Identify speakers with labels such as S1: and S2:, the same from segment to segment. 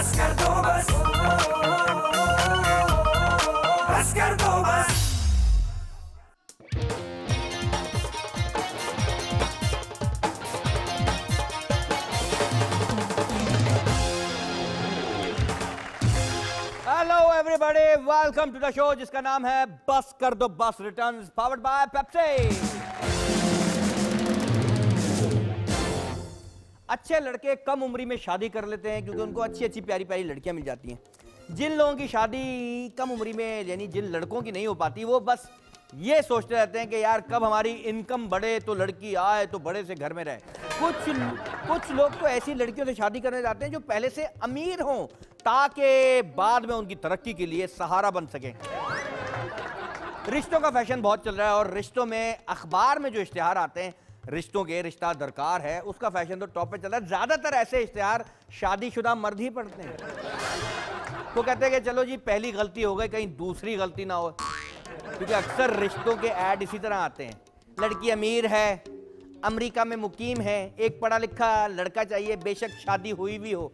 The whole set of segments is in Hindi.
S1: बस कर दो बस, बस कर दो बस।
S2: Hello everybody, welcome to the show जिसका नाम है बस कर दो बस। Returns powered by Pepsi. अच्छे लड़के कम उम्री में शादी कर लेते हैं क्योंकि उनको अच्छी अच्छी प्यारी प्यारी लड़कियां मिल जाती हैं। जिन लोगों की शादी कम उम्री में यानी जिन लड़कों की नहीं हो पाती, वो बस ये सोचते रहते हैं कि यार कब हमारी इनकम बढ़े तो लड़की आए तो बड़े से घर में रहे। कुछ लोग तो ऐसी लड़कियों से शादी करने जाते हैं जो पहले से अमीर हों ताकि बाद में उनकी तरक्की के लिए सहारा बन सकें। रिश्तों का फैशन बहुत चल रहा है और रिश्तों में अखबार में जो इश्तिहार आते हैं रिश्तों के, रिश्ता दरकार है, उसका फैशन तो टॉप पे चल रहा है। ज्यादातर ऐसे इश्तिहार शादीशुदा मर्द ही पढ़ते हैं। वो कहते हैं कि चलो जी पहली गलती हो गई, कहीं दूसरी गलती ना हो, क्योंकि अक्सर रिश्तों के ऐड इसी तरह आते हैं। लड़की अमीर है, अमेरिका में मुकीम है, एक पढ़ा लिखा लड़का चाहिए, बेशक शादी हुई भी हो।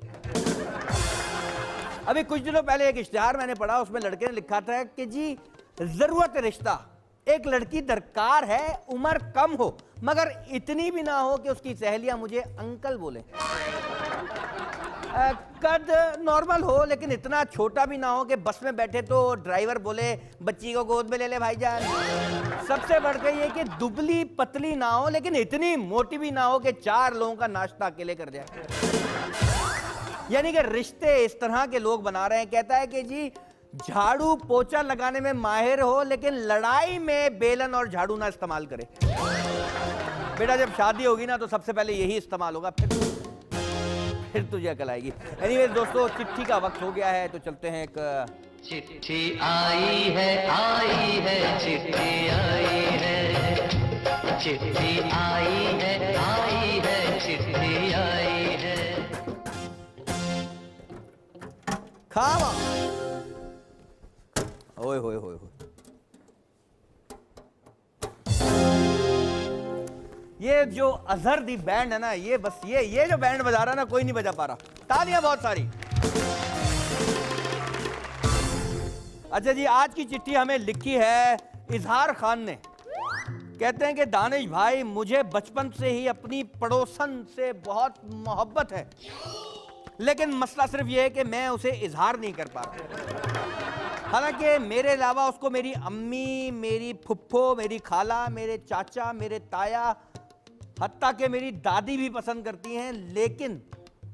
S2: अभी कुछ दिनों पहले एक इश्तिहार मैंने पढ़ा, उसमें लड़के ने लिखा था कि जी जरूरत रिश्ता, एक लड़की दरकार है, उम्र कम हो मगर इतनी भी ना हो कि उसकी सहेलियां मुझे अंकल बोले, कद नॉर्मल हो लेकिन इतना छोटा भी ना हो कि बस में बैठे तो ड्राइवर बोले बच्ची को गोद में ले ले भाईजान। सबसे बढ़कर ये कि दुबली पतली ना हो लेकिन इतनी मोटी भी ना हो कि 4 लोगों का नाश्ता अकेले कर जाए। यानी कि रिश्ते इस तरह के लोग बना रहे हैं। कहता है कि जी झाड़ू पोछा लगाने में माहिर हो लेकिन लड़ाई में बेलन और झाड़ू ना इस्तेमाल करे। बेटा जब शादी होगी ना तो सबसे पहले यही इस्तेमाल होगा, फिर तुझे अकल आएगी। एनीवेज दोस्तों, चिट्ठी का वक्त हो गया है तो चलते हैं। एक
S3: चिट्ठी आई है, आई है, चिट्ठी आई है, चिट्ठी आई है, आई है, चिट्ठी आई है।
S2: खावा ओए होए होए होए। ये जो अजहर दी बैंड है ना, ये बस ये जो बैंड बजा रहा है ना, कोई नहीं बजा पा रहा। तालियां बहुत सारी। अच्छा जी, आज की चिट्ठी हमें लिखी है इजहार खान ने। कहते हैं कि दानिश भाई, मुझे बचपन से ही अपनी पड़ोसन से बहुत मोहब्बत है लेकिन मसला सिर्फ यह है कि मैं उसे इजहार नहीं कर पा रहा। हालांकि मेरे अलावा उसको मेरी अम्मी, मेरी फुफ्फो, मेरी खाला, मेरे चाचा, मेरे ताया, हत्ता कि मेरी दादी भी पसंद करती हैं, लेकिन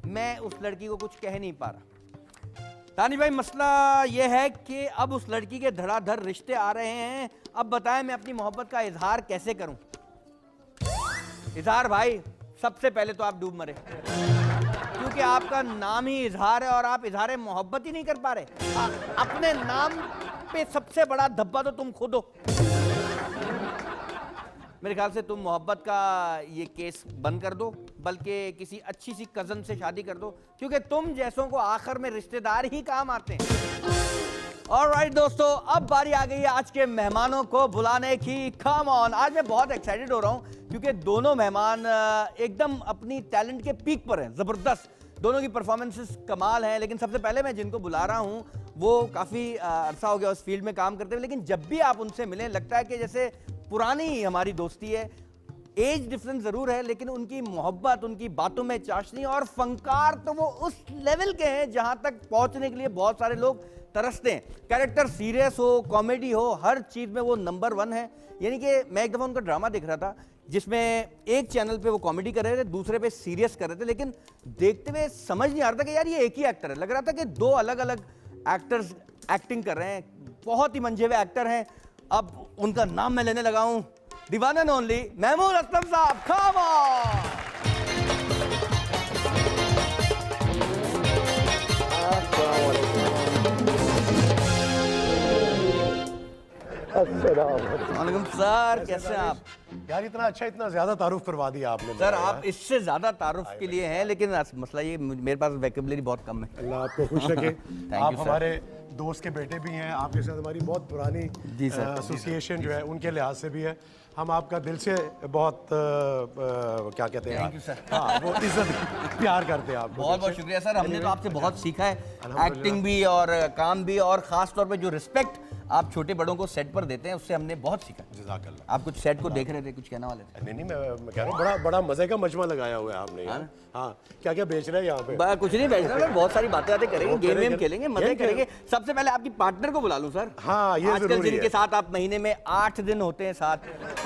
S2: मैं उस लड़की को कुछ कह नहीं पा रहा। दानिश भाई, मसला यह है कि अब उस लड़की के धड़ाधड़ रिश्ते आ रहे हैं। अब बताएं मैं अपनी मोहब्बत का इजहार कैसे करूं? इजहार भाई, सबसे पहले तो आप डूब मरे क्योंकि आपका नाम ही इजहार है और आप इजहार मोहब्बत ही नहीं कर पा रहे। अपने नाम पे सबसे बड़ा धब्बा तो तुम खुद हो। मेरे ख्याल से तुम मोहब्बत का ये केस बंद कर दो, बल्कि किसी अच्छी सी कजन से शादी कर दो, क्योंकि तुम जैसों को आखिर में रिश्तेदार ही काम आते हैं। ऑलराइट दोस्तों, अब बारी आ गई है आज के मेहमानों को बुलाने की। कम ऑन, आज मैं बहुत एक्साइटेड हो रहा हूं क्योंकि दोनों मेहमान एकदम अपनी टैलेंट के पीक पर हैं, जबरदस्त। दोनों की परफॉर्मेंसेस कमाल हैं। लेकिन सबसे पहले मैं जिनको बुला रहा हूं वो काफ़ी अरसा हो गया उस फील्ड में काम करते हुए, लेकिन जब भी आप उनसे मिलें लगता है कि जैसे पुरानी हमारी दोस्ती है। एज डिफरेंस जरूर है लेकिन उनकी मोहब्बत, उनकी बातों में चाशनी और फंकार तो वो उस लेवल के हैं जहां तक पहुंचने के लिए बहुत सारे लोग तरसते हैं। कैरेक्टर सीरियस हो, कॉमेडी हो, हर चीज़ में वो नंबर 1 है। यानी कि मैं एक दफ़ा उनका ड्रामा देख रहा था जिसमें एक चैनल पे वो कॉमेडी कर रहे थे, दूसरे पे सीरियस कर रहे थे, लेकिन देखते हुए समझ नहीं आ रहा था कि यार ये एक ही एक्टर है। लग रहा था कि 2 अलग अलग एक्टर्स एक्टिंग कर रहे हैं। बहुत ही मंझे हुए एक्टर हैं। अब उनका नाम मैं लेने लगा हूं, the one and only Mahmood Aslam साहब। Come on. वालेकुम सर, कैसे हैं आप?
S4: यार इतना अच्छा, इतना ज्यादा तारुफ करवा दिया आपने।
S2: सर आप इससे ज्यादा तारुफ के लिए हैं, लेकिन मसला ये मेरे पास वोकैबुलरी बहुत कम है।
S4: अल्लाह आपको खुश रखे। आप
S2: you, sir.
S4: हमारे दोस्त के बेटे भी हैं, आपके साथ हमारी बहुत पुरानी
S2: जी, sir.
S4: एसोसिएशन जो है उनके लिहाज से भी है। हम आपका दिल से बहुत क्या कहते हैं,
S2: Thank you, sir.
S4: हाँ, वो इज्जत प्यार करते हैं आपको।
S2: बहुत बहुत शुक्रिया सर, हमने तो आपसे बहुत सीखा है, एक्टिंग भी और काम भी, और खास तौर पे जो रिस्पेक्ट आप छोटे बड़ों को सेट पर देते हैं उससे हमने बहुत सीखा।
S4: जज़ाकल्लाह।
S2: आप कुछ सेट को देख रहे थे, कुछ कहने वाले थे?
S4: नहीं मैं कह रहा हूँ बड़ा बड़ा मजे का मजमा लगाया हुआ है आपने यार। हाँ, क्या क्या बेच रहे हैं यहाँ पे?
S2: कुछ नहीं बेच रहा, बहुत सारी बातें करेंगे, गेम वेम खेलेंगे, मजे
S4: गेम
S2: करेंगे। सबसे पहले आपकी पार्टनर को बुला लूं सर।
S4: हाँ, ये
S2: आजकल
S4: जरूरी
S2: जिनके
S4: है।
S2: साथ आप महीने में 8 दिन होते हैं साथ।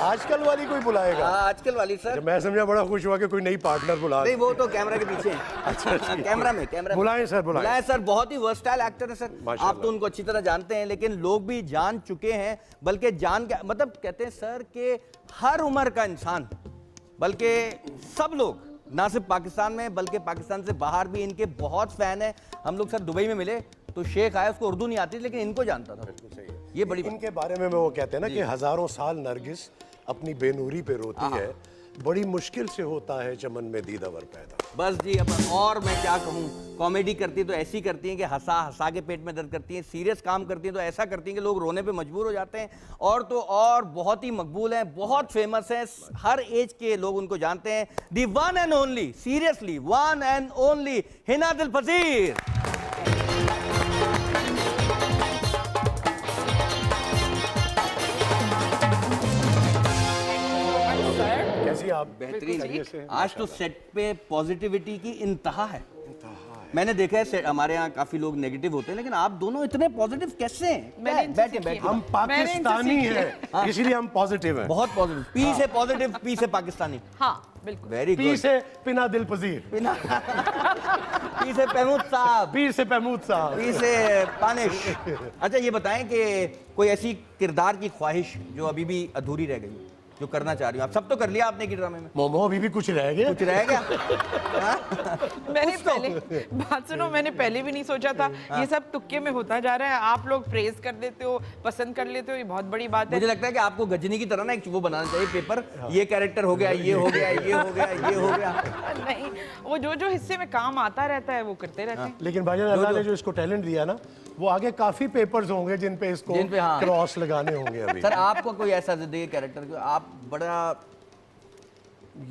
S4: आजकल वाली कोई बुलाएगा?
S2: आजकल वाली सर।
S4: मैं समझा बड़ा खुश हुआ कि कोई नई पार्टनर बुला।
S2: नहीं, वो तो कैमरा के पीछे है। कैमरा में
S4: बुलाएं सर, बुलाएं
S2: सर। बहुत ही वर्सटाइल एक्टर है सर, आप तो उनको अच्छी तरह जानते हैं, लेकिन लोग भी जान चुके हैं, बल्कि जान के मतलब कहते हैं सर कि हर उम्र का इंसान, बल्कि सब लोग, ना सिर्फ पाकिस्तान में बल्कि पाकिस्तान से बाहर भी इनके बहुत फैन है। हम लोग सर दुबई में मिले तो शेख आया, उसको उर्दू नहीं आती लेकिन इनको जानता था।
S4: सही है।
S2: ये बड़ी
S4: इनके बारे में वो कहते हैं ना कि हजारों साल नरगिस अपनी बेनूरी पे रोती है, बड़ी मुश्किल से होता है चमन में दीदावर पैदा।
S2: बस जी, अब और मैं क्या कहूँ, कॉमेडी करती है तो ऐसी करती हैं कि हंसा हंसा के पेट में दर्द करती हैं, सीरियस काम करती हैं तो ऐसा करती हैं कि लोग रोने पे मजबूर हो जाते हैं। और तो और बहुत ही मकबूल हैं, बहुत फेमस हैं, हर एज के लोग उनको जानते हैं। The one and only, seriously one and only Hina Dilpazeer.
S4: कैसी आप?
S2: बेहतरीन। आज तो सेट पे पॉजिटिविटी की इंतहा है। मैंने देखा है हमारे यहाँ काफी लोग नेगेटिव होते हैं, लेकिन आप दोनों इतने पॉजिटिव कैसे हैं? बैठे
S4: हम पाकिस्तानी हैं, इसलिए हम पॉजिटिव हैं।
S2: बहुत पॉजिटिव। पी से पॉजिटिव, पी से पाकिस्तानी।
S5: हाँ बिल्कुल।
S2: Very
S4: P
S2: good.
S4: से पिना दिल पजीर,
S2: पी से महमूद साहब,
S4: पी से महमूद साहब,
S2: पी से पानिश। अच्छा ये बताएं कि कोई ऐसी किरदार की ख्वाहिश जो अभी भी अधूरी रह गई, जो करना चाह रही हूँ? आप सब तो कर लिया आपने की ड्रामे में।
S4: मोमो अभी भी कुछ रह गया?
S2: कुछ रह गया?
S5: मैंने पहले बात सुनो, मैंने पहले भी नहीं सोचा था। ये सब तुक्के में होता जा रहा है। आप लोग प्रेज कर देते हो, पसंद कर लेते हो, ये बहुत बड़ी बात है।
S2: मुझे लगता है कि आपको गजनी की तरह ना एक वो बनाना चाहिए पेपर, ये कैरेक्टर हो गया, ये हो गया, ये हो गया, ये हो गया।
S5: नहीं, वो जो जो हिस्से में काम आता रहता है वो करते रहते हैं।
S4: लेकिन भाईजान अल्लाह ने जो इसको टैलेंट दिया ना, वो आगे काफी पेपर्स होंगे जिन पे इसको क्रॉस लगाने होंगे अभी।
S2: सर आपको कोई ऐसा जिंदगी कैरेक्टर आप बड़ा?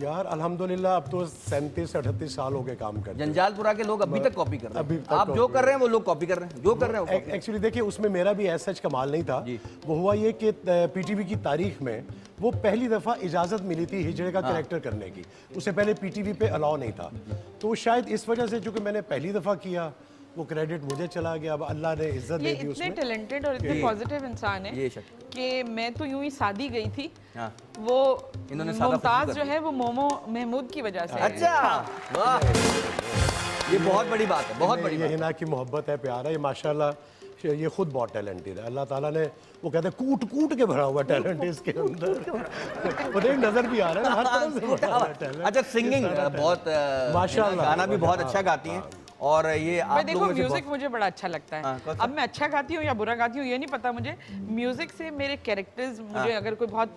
S4: यार अल्हम्दुलिल्लाह अब तो 37-38 साल हो गए काम करते हैं।
S2: जंजालपुरा के लोग अभी तक कॉपी कर रहे
S4: अभी
S2: हैं।
S4: तक
S2: आप जो
S4: copy
S2: कर रहे हैं वो लोग कॉपी कर रहे हैं, जो कर रहे हैं वो
S4: एक्चुअली देखिए उसमें मेरा भी ऐसा सच कमाल नहीं था। वो हुआ ये कि पीटीवी की तारीख में वो पहली दफ़ा इजाज़त मिली थी हिजड़े का कैरेक्टर करने की। उससे पहले पीटीवी पे अलाउ नहीं था, तो शायद इस वजह से चूंकि मैंने पहली दफ़ा किया वो क्रेडिट मुझे चला गया। अब अल्लाह ने इज्जत
S5: ये
S4: दे दी
S5: इतने
S4: उसमें।
S5: टैलेंटेड और इतने पॉजिटिव इंसान है
S2: ये शक।
S5: कि मैं तो यूं ही शादी गई थी।
S2: हाँ।
S5: वो
S2: इन्होंने सादा
S5: मुमताज
S2: खुशबू
S5: जो है वो मोमो महमूद की वजह से।
S2: अच्छा वाह, ये बहुत बड़ी बात है, बहुत बड़ी
S4: ये
S2: बात है।
S4: हिना की मोहब्बत है, प्यार है, ये माशाल्लाह ये खुद बहुत टैलेंटेड है। अल्लाह ताला ने वो कहते हैं कूट कूट के भरा हुआ टैलेंट है इसके अंदर। वो देख नजर भी आ रहा है हर तरफ से भरा हुआ टैलेंट।
S2: अच्छा सिंगिंग बहुत
S4: माशाल्लाह,
S2: गाना भी बहुत अच्छा गाती हैं, और ये
S5: मैं
S2: आप
S5: देखो
S2: लोगों में से
S5: म्यूजिक मुझे बड़ा अच्छा लगता
S2: हाँ,
S5: है।
S2: कौन सा?
S5: अब मैं अच्छा गाती हूँ या बुरा गाती हूँ ये नहीं पता मुझे। म्यूजिक से मेरे कैरेक्टर्स, मुझे अगर कोई बहुत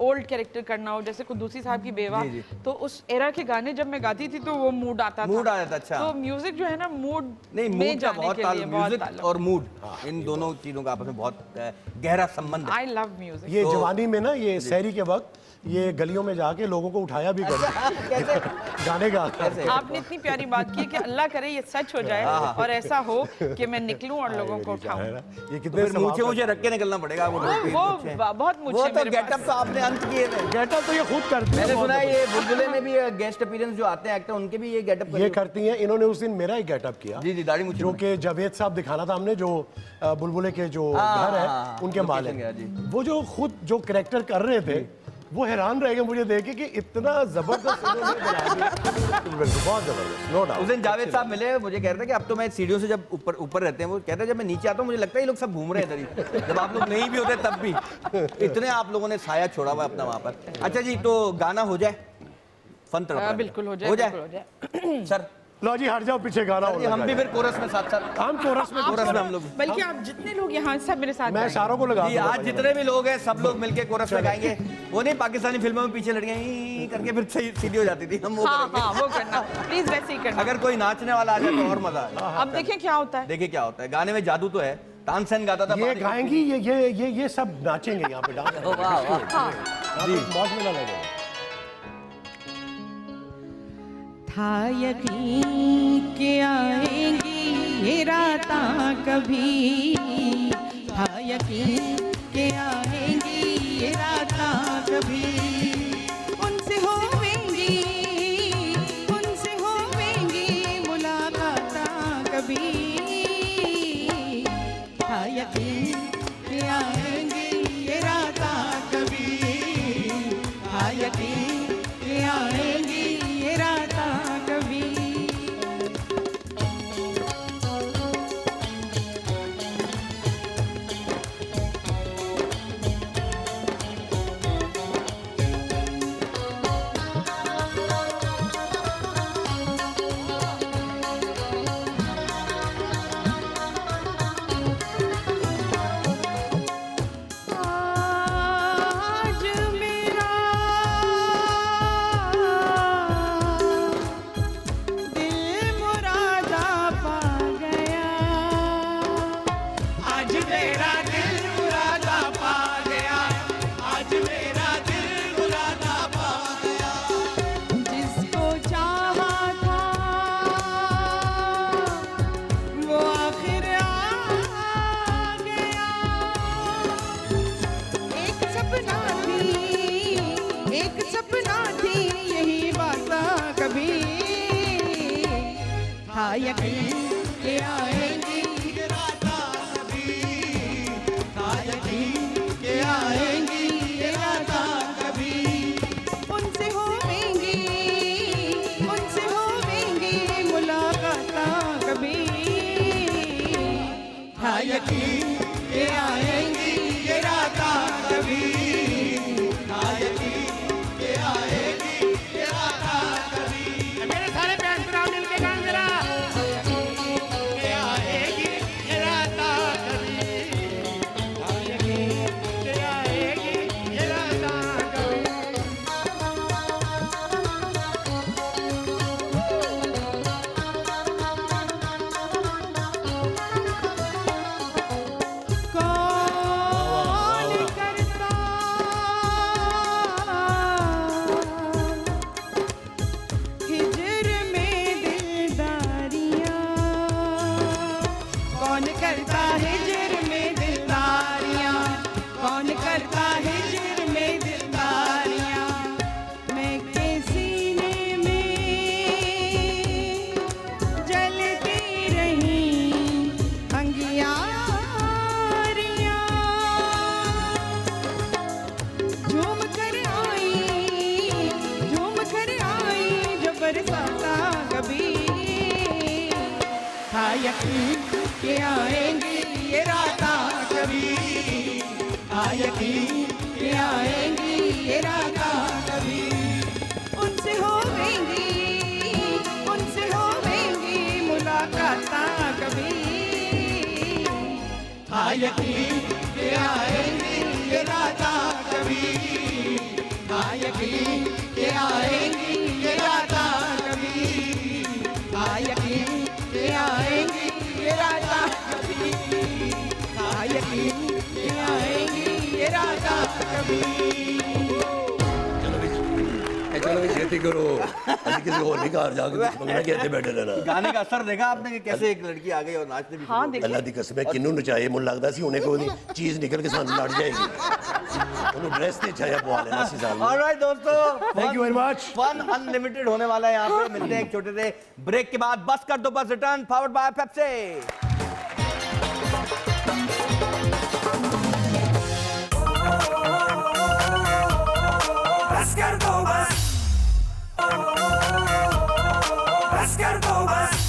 S5: ओल्ड कैरेक्टर करना हो, जैसे कुद्दूसी साहब की बेवा, तो उस एरा के गाने जब मैं गाती थी तो वो मूड आता था।
S2: मूड आ जाता। अच्छा
S5: तो म्यूजिक जो है ना मूड
S2: नहीं,
S5: में
S2: मूड का
S5: जाने
S2: बहुत
S5: के
S2: ताल,
S5: लिए बहुत
S2: म्यूजिक
S5: ताल्लुक।
S2: और मूड इन दोनों चीजों का आपस में बहुत गहरा संबंध है।
S5: I love music.
S4: ये जवानी में ना ये सहरी के वक्त ये गलियों में जाके लोगों को उठाया भी करते
S2: कैसे?
S4: गाने गा
S2: कैसे?
S5: आपने इतनी प्यारी बात की कि अल्लाह करे ये सच हो जाए और ऐसा हो कि मैं निकलूं और लोगों को उठाऊं।
S4: ये कितने
S2: फिर मूछे मुझे रख के निकलना पड़ेगा। वो
S5: बहुत
S2: वो
S5: मुझे
S2: तो गेटअप तो आपने अंत किए थे।
S4: गेटअप तो ये खुद करती
S2: मैंने
S4: है।
S2: सुना है ये बुलबुले में भी गेस्ट अपीयरेंस जो आते हैं एक्टर, उनके भी ये गेटअप
S4: ये करती हैं। इन्होंने उस दिन मेरा ही गेटअप किया।
S2: जी जी, दाढ़ी मुझे
S4: जो कि जावेद साहब दिखाना था हमने, जो बुलबुले के जो घर है उनके
S2: लोकेशन
S4: मालिक,
S2: गया, जी।
S4: वो जो खुद जो कैरेक्टर कर रहे थे वो हैरान रह गए मुझे देख के कि इतना जबरदस्त इन्होंने बना दिया। बिल्कुल बहुत जबरदस्त, नो डाउट।
S2: उस दिन जावेद साहब मिले, मुझे कह रहे थे कि अब तो मैं सीढ़ियों से जब ऊपर रहते हैं, वो कहते हैं जब मैं नीचे आता हूँ मुझे लगता है ये लोग सब घूम रहे हैं इधर ही, जब आप लोग नहीं भी होते तब भी इतने आप लोगों ने साया छोड़ा हुआ है अपना वहाँ पर। अच्छा जी, तो गाना हो जाए, फन तड़प रहा है।
S5: बिल्कुल हो जाए,
S2: हो
S5: बिल्कुल हो
S2: जाए। सर
S4: लो जी हट जाओ पीछे गाना
S2: चलिए, हम भी फिर कोरस में साथ साथ
S4: हम कोरस में
S2: कोरस में हम लोग
S5: बल्कि आप जितने लोग यहाँ सब मेरे साथ
S4: मैं
S5: गाएंगे।
S4: इशारों को लगा
S2: जी,
S4: दूंगा।
S2: आज जितने भी लोग हैं सब लोग मिलके कोरस में गाएंगे। वो नहीं पाकिस्तानी फिल्मों में पीछे लड़कियां ई करके फिर सही सीधी हो जाती थी, हम वो
S5: हाँ
S2: करेंगे।
S5: हाँ वो करना प्लीज, वैसे ही करना।
S2: अगर कोई नाचने वाला आ जाए तो और मजा आए।
S5: अब देखिए क्या होता है।
S2: देखिए क्या होता है, गाने में जादू तो है। तानसेन गाता था
S4: ये
S2: बारिश-
S4: गाएंगी, ये सब नाचेंगे यहाँ पे, डांस
S2: वाह, वाह।
S4: जी मौज में लगेगा।
S6: था यकीन के आएंगी ये रातां कभी, था यकीन के आएंगी ये रातां कभी, उनसे होवेंगी मुलाकातां कभी, था यकीन के आएंगी ये रातां कभी, था यकीन के आएंगी ये रातां कभी। आज मेरा दिल मुरादा पा गया, आज मेरा दिल मुरादा पा गया, आज मेरा दिल मुरादा पा गया, जिसको चाहा था वो आखिर आ गया, एक सपना थी यही बात कभी, था यकीन के आएंगी ये रातां कभी, था यकीन के आएंगी ये रातां कभी, उनसे होवेंगी मुलाकातां कभी, था यकीन के आएंगी ये रातां कभी, था यकीन के आएंगी ये रातां कभी। मेरे सारे बहन भरा मिलके गाएं जरा। के आएगी ये रातां कभी, था यकीन के आएगी ये रातां कभी। कौन करता हिजर में दिलदारियां, कौन करता हिजर में दिलदारियां, कौन करता हिजर में दिलदारियां, मैं के सीने में जलती रही अंगियारियां, झूम कर आई जो बरसाता कभी, था यकीन के आएंगी ये रातां कभी, था यकीन के आएंगी ये रातां कभी, उनसे होवेंगी मुलाकातां कभी, था यकीन के आएंगी ये रातां कभी, था यकीन के आएंगी ये रातां कभी, था यकीन के आएंगी ये रातां कभी, था यकीन के आएंगी ये रातां कभी।
S7: चलो भाई खेती करो, अभी किसी और नहीं घर जाके मंगना कहते बैठे रहना।
S2: गाने का असर देखा आपने कि कैसे एक लड़की आ गई और नाचने भी
S5: हाँ
S2: शुरू हो गई।
S5: देखिए,
S7: अल्लाह दी कसम है किन्नू नचाए मुझे लगता सी उन्हें कोई चीज निकल के सामने लड़ जाएगी, उन्हें ड्रेस नहीं चाहिए पवा लेना सी साल में।
S2: ऑलराइट दोस्तों,
S4: Thank you very much.
S2: Fun unlimited होने वाला है यहाँ पे। मिलते हैं एक छोटे से ब्रेक के बाद। बस कर दो बस रिटर्न, पावर्ड बाय पेप्सी।
S1: बस कर दो बस, बस कर दो बस।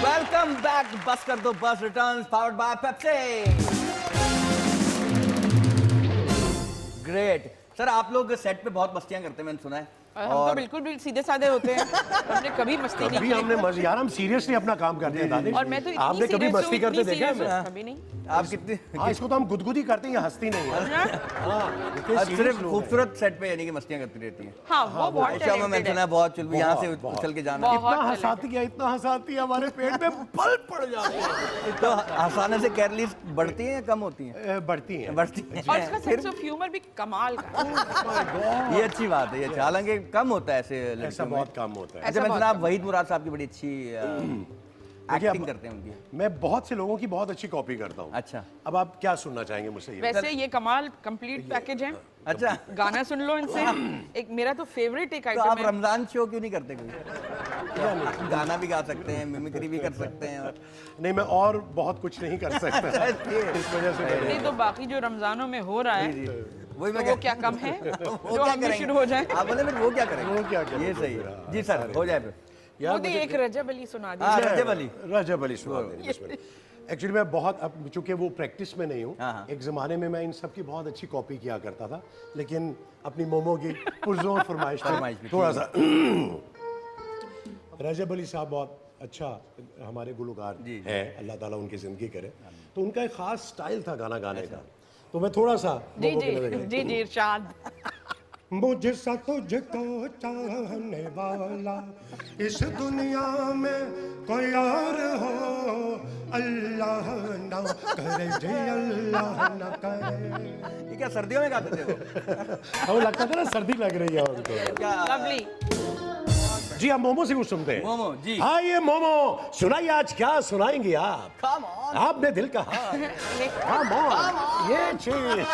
S2: Welcome back. बस कर दो बस return, powered by Pepsi. Great. Sir आप लोग सेट पे बहुत मस्तियां करते हैं, मैंने सुना है।
S5: हम तो बिल्कुल भी सीधे साधे होते हैं, हमने कभी मस्ती नहीं
S4: कभी
S5: की।
S4: हमने मजे, यार हम सीरियसली अपना काम करते हैं दानिश।
S5: और मैं तो इतनी
S4: आपने कभी
S5: serious हूँ,
S4: मस्ती करते
S5: इतनी
S4: देखा है?
S5: serious हूँ, कभी नहीं।
S2: आप कितने
S4: हाँ, इसको तो हम गुदगुदी करते हैं, ये हंसती नहीं है। हाँ, इतने serious
S2: सिर्फ
S4: लोग हैं।
S2: खूबसूरत सेट पे यानी कि मस्तियां करती रहती हैं।
S5: हाँ, वो बहुत
S2: आयशा में मैंने
S5: talented
S2: सुना
S5: है।
S2: है बहुत चुल यहाँ से
S4: बहुत,
S2: उछल के जाना।
S5: बहुत
S4: इतना
S5: talented।
S4: हंसाती है, इतना हंसाती है, हमारे पेट में बल पड़ जाते हैं।
S2: तो हंसाने से कैलोरीज बढ़ती हैं या कम होती हैं?
S4: बढ़ती हैं।
S2: बढ़ती हैं।
S5: और इसका सेंस ऑफ ह्यूमर भी कमाल का है।
S2: ये अच्छी बात है, ये अच्छा, हालांकि कम होता है ऐसे
S4: ऐसा
S2: लड़कियों में।
S4: बहुत काम होता है।
S2: अच्छा मैंने सुना आप वहीद मुराद साहब की बड़ी अच्छी एक्टिंग
S4: अब-
S2: करते हैं उनकी।
S4: मैं बहुत से लोगों की बहुत अच्छी कॉपी करता हूँ।
S2: अच्छा
S4: अब आप क्या सुनना चाहेंगे मुझसे? ये
S5: वैसे ये कमाल कंप्लीट पैकेज है।
S2: अच्छा,
S5: गाना सुन लो इनसे। एक मेरा तो फेवरेट एक
S2: तो
S5: आइटम
S2: आप
S5: है।
S2: रमजान शो क्यों नहीं करते कभी? गाना भी गा सकते हैं, मिमिक्री भी कर सकते हैं और
S4: नहीं, मैं और बहुत कुछ नहीं कर सकता इस वजह से मैंने-
S5: नहीं तो बाकी जो रमजानों में हो रहा है
S2: वही
S5: तो
S2: मैं
S5: वो
S2: कह-
S5: क्या कम है
S2: वो
S5: जो
S2: क्या
S5: हम भी
S2: करेंगे?
S5: शुरू हो जाए।
S2: आप बोले फिर वो क्या करेंगे?
S4: वो क्या करेंगे?
S2: ये सही है जी सर, हो जाए फिर।
S4: यार
S5: मोदी
S4: मुझे-
S5: एक रजब अली सुना
S2: हाँ,
S5: दीजिए।
S2: रजब अली।
S4: रजब अली सुना देंगे इसमें। एक्चुअली मैं बहुत, अब चूंकि वो प्रैक्टिस में नहीं हूँ,
S2: हाँ, हाँ।
S4: एक ज़माने में मैं इन सब की बहुत अच्छी कॉपी किया करता था, लेकिन अपनी मोमो की पुरजोर फरमाइश
S2: फरमाइश
S4: पे
S2: पे,
S4: थोड़ा सा रजब अली साहब बहुत अच्छा हमारे गुलकार
S2: जी, जी।
S4: हैं, अल्लाह ताला उनकी ज़िंदगी करे। तो उनका एक ख़ास स्टाइल था गाना गाने का, तो मैं थोड़ा सा
S5: जी
S4: मोमो के
S5: जी
S4: नज़र-
S5: जी जी इरशाद।
S4: मुझसा तुझको चाहने वाला इस दुनिया में कोई और हो, अल्लाह ना करे जे अल्लाह ना करे।
S2: ये क्या सर्दियों में गाते थे वो?
S4: हमें लगता था ना सर्दी लग रही है उनको।
S2: क्या
S5: लवली।
S4: जी आप मोमो से कुछ सुनते हैं?
S2: मोमो जी।
S4: हाँ ये मोमो सुनाइए, आज क्या सुनाएंगे आप?
S2: Come on।
S4: आपने दिल कहा Come on, ये चीज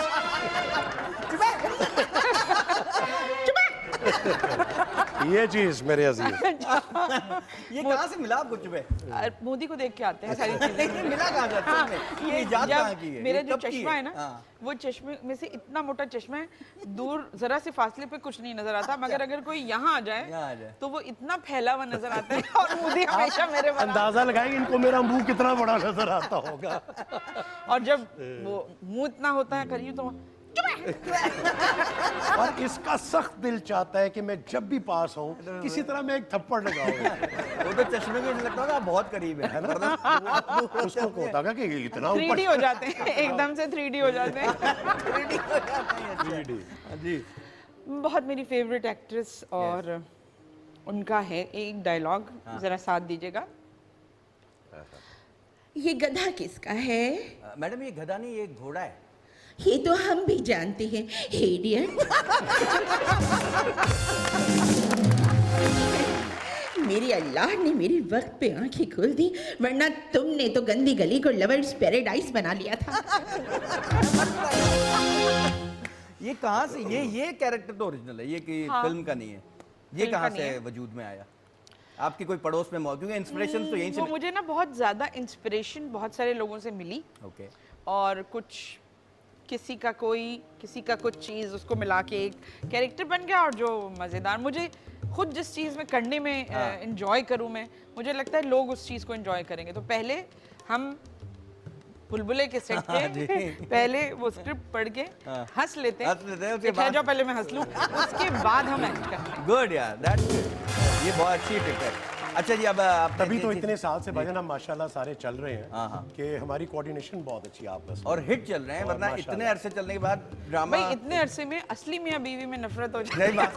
S4: ये चीज मेरे अजीज।
S2: ये कहाँ से मिला आपको चुपे?
S5: मोदी को देख के आते हैं सारी चीजें।
S2: नहीं मिला कहाँ से असल में? ये इजाद
S5: जब
S2: कहाँ की है?
S5: मेरा
S2: ये
S5: जो
S2: कब की
S5: चश्मा है ना,
S2: हाँ।
S5: वो चश्मे में से इतना मोटा चश्मा है, दूर जरा से फासले पे कुछ नहीं नजर आता, मगर अगर कोई यहाँ आ
S2: यहाँ आ
S5: जाए
S2: जाए।
S5: तो वो इतना फैला हुआ नजर आता है। और मोदी हमेशा मेरे बराबर।
S4: अंदाजा लगाएंगे इनको मेरा मुंह कितना बड़ा नजर आता होगा।
S5: और जब वो मुंह इतना होता है करिए तो
S4: और इसका सख्त दिल चाहता है कि मैं जब भी पास हूँ किसी तरह मैं एक थप्पड़ लगाऊं।
S2: वो तो चश्मे में लगता होगा बहुत करीब है वरना
S4: उसको को होता कि इतना
S5: 3D
S4: ऊपर
S5: हो जाते हैं, एकदम से 3D हो जाते हैं।
S2: 3D हो जाते हैं, अच्छा। जी
S5: बहुत मेरी फेवरेट एक्ट्रेस और उनका है एक डायलॉग, जरा साथ दीजिएगा।
S8: ये गधा किसका है?
S2: मैडम ये गधा नहीं, ये घोड़ा है।
S8: ये तो हम भी जानते हैं, इडियट। मेरे अल्लाह ने मेरे वक्त पे आंखें खोल दी, वरना तुमने तो गंदी गली को लवर्स पैराडाइज बना लिया था।
S2: ये कहाँ से ये कैरेक्टर तो ओरिजिनल है, ये कि फिल्म का नहीं है। ये
S5: फिल्म
S2: कहाँ
S5: का
S2: से
S5: नहीं है।
S2: वजूद में आया? आपकी कोई पड़ोस में मौजूद? क्योंकि इंस्पिरेशन तो यहीं से
S5: वो मुझे ना बहुत ज़्यादा इंस्पिरेशन बहुत सारे लोगों से मिली,
S2: ओके
S5: और कुछ किसी का कुछ चीज़ उसको मिला के एक कैरेक्टर बन गया, और जो मज़ेदार मुझे खुद जिस चीज़ में करने में इंजॉय करूँ मैं, मुझे लगता है लोग उस चीज़ को इंजॉय करेंगे। तो पहले हम बुलबुले के सेट
S2: जी।
S5: पे पहले वो स्क्रिप्ट पढ़ के हंस लेते हैं,
S2: हंस लेते हैं, उसके
S5: कि ठहर
S2: बाद-
S5: जाओ पहले मैं हंस लूँ, उसके बाद हम एक्ट करते हैं।
S2: गुड यार, दैट्स गुड। ये बहुत अच्छी टिप है। अच्छा जी, अब आप
S4: तभी तो इतने साल से भजन हम माशाल्लाह सारे चल रहे
S2: हाँ, हाँ।
S4: हैं कि हमारी कोऑर्डिनेशन बहुत अच्छी है आपस में।
S2: और हिट चल रहे हैं,
S4: और
S2: वरना
S4: माशाल्लाह।
S2: इतने अरसे चलने के बाद ड्रामा
S5: भाई इतने अरसे में असली मियाँ बीवी में नफरत हो जाती
S2: नहीं बात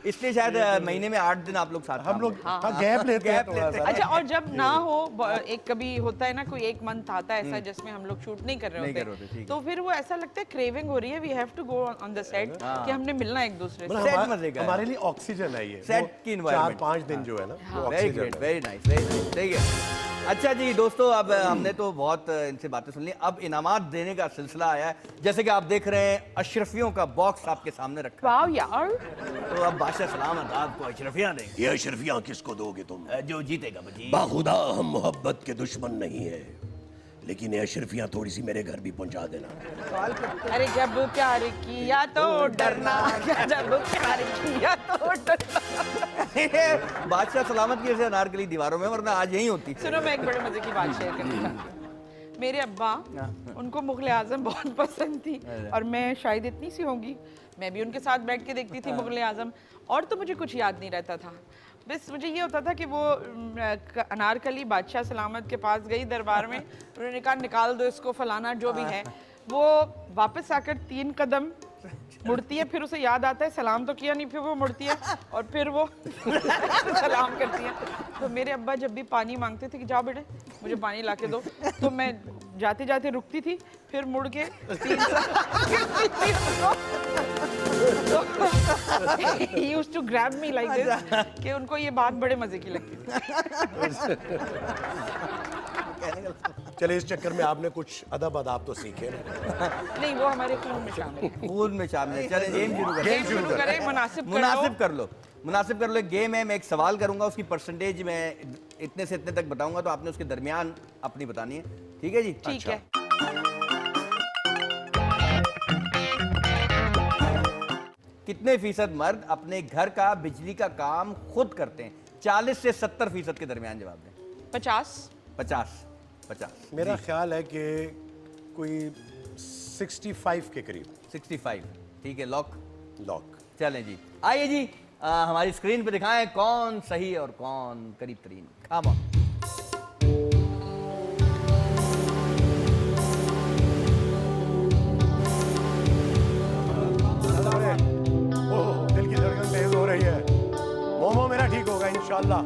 S2: इसलिए शायद महीने में 8 दिन आप लोग साथ
S4: हम लोग
S2: काम
S4: हाँ, गैप लेते हैं
S2: गैप
S4: थोड़ा
S2: लेते
S4: सा।
S5: अच्छा, और जब ना हो एक कभी होता है ना, कोई एक मंथ आता है ऐसा जिसमें हम लोग शूट नहीं कर रहे
S2: नहीं कर रहे
S5: होते,
S2: होते, ठीक
S5: तो फिर वो ऐसा लगता है क्रेविंग हो रही है, we have to go on the set कि हमने मिलना एक दूसरे से।
S4: मतलब
S2: सेट मजे का है।
S4: हमारे लिए ऑक्सीजन है ये।
S2: सेट
S4: वो
S2: की environment।
S4: 4-5 दिन जो है ना वो
S2: वेरी
S4: ऑक्सीजन
S2: ग्रेट,
S4: है।
S2: Very nice, very nice. ठीक है, अच्छा जी दोस्तों, अब हमने तो बहुत इनसे बातें सुन ली, अब इनामात देने का सिलसिला आया है। जैसे कि आप देख रहे हैं अशरफियों का बॉक्स आपके सामने रखा
S5: वाओ यार,
S2: है। तो अब बादशाह सलामत आपको अशरफियां देंगे।
S7: ये अशरफियाँ किसको दोगे तुम?
S2: जो जीतेगा बजी।
S7: बाखुदा हम मोहब्बत के दुश्मन नहीं है, लेकिन ये अशरफियाँ थोड़ी सी मेरे घर भी पहुंचा देना।
S5: अरे जब प्यार किया तो डरना, जब प्यार किया तो डरना।
S2: बादशाह सलामत की जैसे अनारकली दीवारों में, वरना आज यही होती।
S5: सुनो, मैं एक बड़े मजे की बात शेयर करना चाहती हूँ। मेरे अब्बा उनको मुगल आजम बहुत पसंद थी और मैं शायद इतनी सी होंगी, मैं भी उनके साथ बैठ के देखती थी मुगल आजम, और तो मुझे कुछ याद नहीं रहता था। बस मुझे ये होता था कि वो अनारकली बादशाह सलामत के पास गई दरबार में, उन्होंने कहा निकाल दो इसको फलाना जो भी है, वो वापस आकर 3 कदम मुड़ती है, फिर उसे याद आता है सलाम तो किया नहीं, फिर वो मुड़ती है और फिर वो सलाम करती है। तो मेरे अब्बा जब भी पानी मांगते थे कि जाओ बेटे मुझे पानी ला के दो, तो मैं जाते जाते रुकती थी, फिर मुड़ के 3 he used to grab me like this कि उनको ये बात बड़े मजे की लगती थी।
S4: चले इस चक्कर में आपने कुछ अदब अदाब तो सीखे ना।
S5: नहीं वो हमारे खून में शामिल है।
S2: खून में शामिल है। चले गेम शुरू करें।
S5: गेम शुरू करें,
S2: मुनासिब कर लो, मुनासिब कर लो। एक गेम है, मैं एक सवाल करूंगा, उसकी परसेंटेज मैं इतने से इतने तक बताऊंगा, तो आपने उसके दरमियान अपनी बतानी है, ठीक है जी?
S5: ठीक है।
S2: कितने फीसद मर्द अपने घर का बिजली का काम खुद करते हैं? 40 से 70% के दरमियान जवाब दें।
S5: 50
S2: 50
S4: मेरा ख्याल है कि कोई 65 के करीब।
S2: 65, ठीक है, लॉक। चलें जी, आइए जी, हमारी स्क्रीन पे दिखाएं कौन सही और कौन करीब तरीन। काम ऑन।
S4: दिल की धड़कन तेज हो रही है। मोमो मेरा ठीक होगा इंशाल्लाह।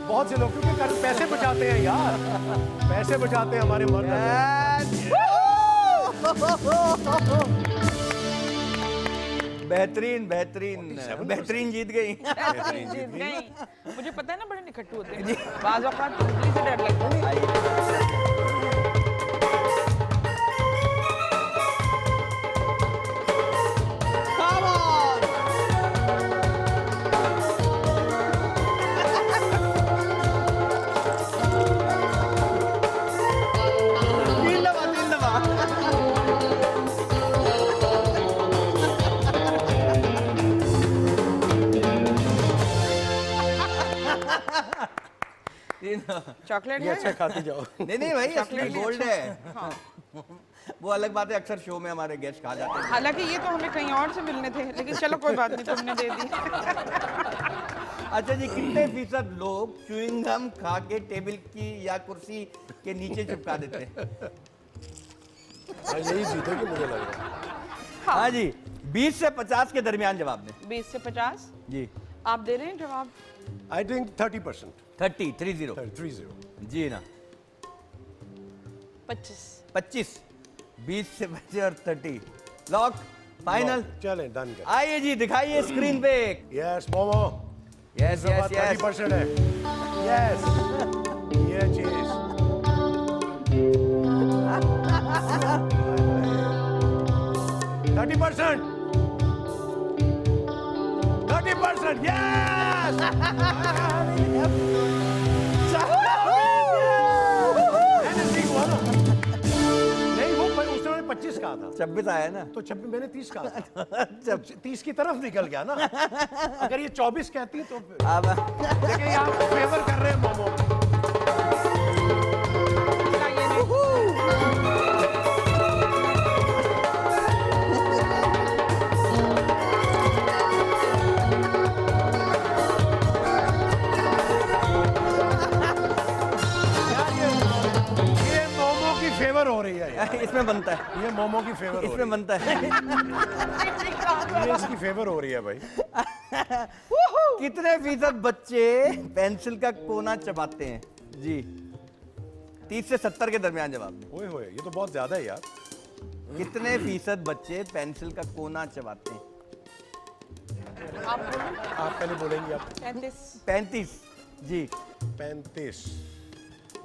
S4: बहुत से लोग क्योंकि कर पैसे बचाते हैं यार, पैसे बचाते हैं हमारे मर्द।
S2: बेहतरीन जीत गई।
S5: जीत गई। मुझे पता है ना बड़े निकट्टू होते हैं, बाज़ औक़ात उंगली से डर लगता है। चॉकलेट
S4: ये अच्छा खाती जाओ।
S2: नहीं भाई,
S5: चॉकलेट
S2: गोल्ड है। वो अलग बात है, अक्सर शो में हमारे गेस्ट खा जाते हैं।
S5: हालांकि ये तो हमें कहीं और से मिलने थे, लेकिन चलो कोई बात नहीं, तुमने दे दी।
S2: अच्छा जी, कितने फीसद लोग च्युइंग गम खा के टेबल की या कुर्सी के नीचे चिपका देते हैं?
S4: यही जीतेगी मुझे लग रहा है।
S2: हाँ जी, 20 से 50 के दरमियान जवाब दें।
S5: 20 से 50
S2: जी
S5: आप दे रहे हैं जवाब?
S4: I think 30%।
S2: 30 जी ना। 25 20 से 25 और 30 लॉक फाइनल।
S4: चलें डन कर।
S2: आइए जी, दिखाइए स्क्रीन पे।
S4: यस मोमो।
S2: यस
S4: 30% है। यस ये चीज 30%। 30% यस। नहीं वो उसने 25 कहा था।
S2: 26 आया ना,
S4: तो 26 मैंने 30 कहा था। जब 30 की तरफ निकल गया ना। अगर ये 24 कहती तो फिर
S2: अब
S4: लेकिन आप फेवर कर रहे हैं मोमो। फेवर हो रही है यार।
S2: इसमें बनता है,
S4: ये मोमो की फेवर हो
S2: इसमें बनता है।
S4: रही है। ये इसकी फेवर हो रही है भाई।
S2: कितने फीसद बच्चे पेंसिल का कोना चबाते हैं? जी 30 से 70 के दरमियान जवाब दें।
S4: ओए होए, ये तो बहुत ज्यादा है यार।
S2: कितने फीसद बच्चे पेंसिल का कोना चबाते हैं?
S4: आप पहले बोलेंगे आप।
S2: 35 जी।
S4: 35